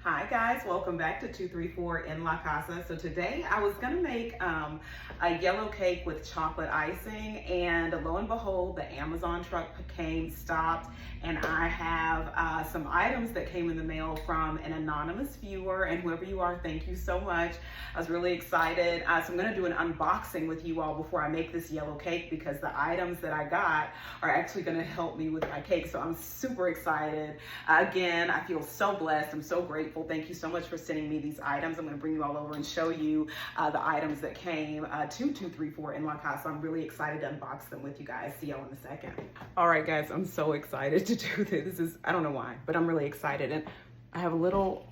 Hi guys, welcome back to 234 in La Casa. So today I was gonna make a yellow cake with chocolate icing, and lo and behold, the Amazon truck came, stopped, and I have some items that came in the mail from an anonymous viewer, and whoever you are, thank you so much. I was really excited. So I'm gonna do an unboxing with you all before I make this yellow cake, because the items that I got are actually gonna help me with my cake. So I'm super excited. Again, I feel so blessed. I'm so grateful. Thank you so much for sending me these items. I'm going to bring you all over and show you the items that came to 234 in La Casa. I'm really excited to unbox them with you guys. See y'all in a second. All right, guys, I'm so excited to do this. I don't know why, but I'm really excited. And I have a little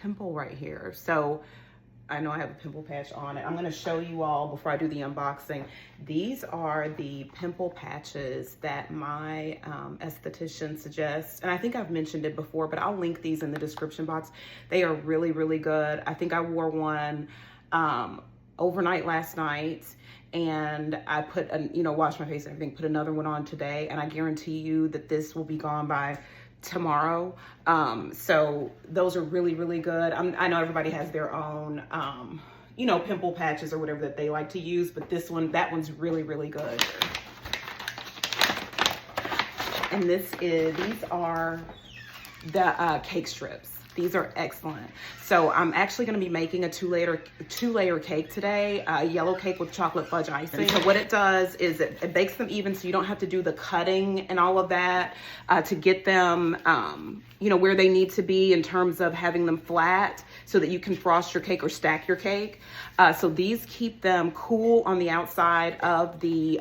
pimple right here. So I know I have a pimple patch on it. I'm gonna show you all before I do the unboxing. These are the pimple patches that my esthetician suggests. And I think I've mentioned it before, but I'll link these in the description box. They are really, really good. I think I wore one overnight last night, and I put, washed my face and everything, put another one on today, and I guarantee you that this will be gone by tomorrow. So those are really, really good. I know everybody has their own, pimple patches or whatever that they like to use, but that one's really, really good. And these are the cake strips. These are excellent. So I'm actually going to be making a two-layer cake today, a yellow cake with chocolate fudge icing. So what it does is it bakes them even, so you don't have to do the cutting and all of that to get them, where they need to be in terms of having them flat, so that you can frost your cake or stack your cake. So these keep them cool on the outside of the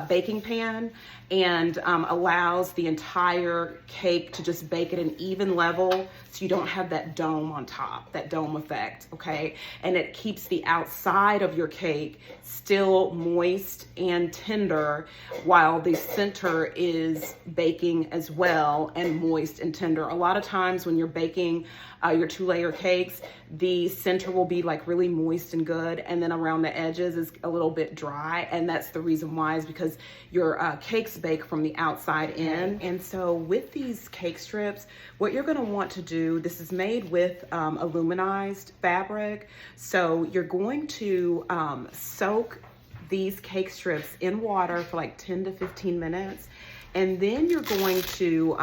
baking pan, and allows the entire cake to just bake at an even level, so you don't have that dome on top, that dome effect, okay? And it keeps the outside of your cake still moist and tender, while the center is baking as well and moist and tender. A lot of times when you're baking your two-layer cakes, the center will be like really moist and good, and then around the edges is a little bit dry, and that's the reason why, is because your cakes bake from the outside in. And so with these cake strips, what you're gonna want to do, this is made with aluminized fabric, so you're going to soak these cake strips in water for like 10 to 15 minutes, and then you're going to,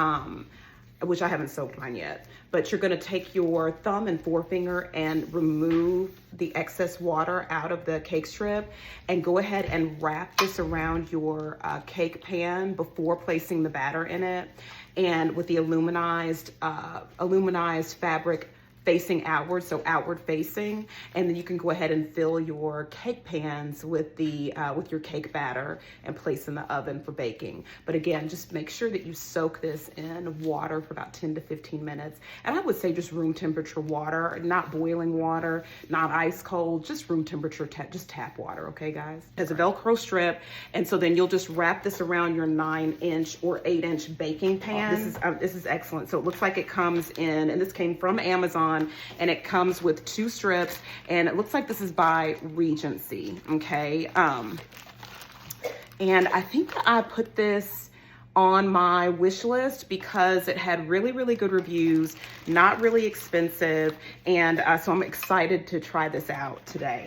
which I haven't soaked mine yet, but you're gonna take your thumb and forefinger and remove the excess water out of the cake strip, and go ahead and wrap this around your cake pan before placing the batter in it, and with the aluminized fabric facing outward, so outward facing, and then you can go ahead and fill your cake pans with your cake batter and place in the oven for baking. But again, just make sure that you soak this in water for about 10 to 15 minutes. And I would say just room temperature water, not boiling water, not ice cold, just room temperature, just tap water, okay guys? As a Velcro strip, and so then you'll just wrap this around your 9-inch or 8-inch baking pan. This is excellent. So it looks like it comes in, and this came from Amazon, and it comes with 2 strips, and it looks like this is by Regency, okay? And I think I put this on my wish list because it had really, really good reviews, not really expensive, and so I'm excited to try this out today.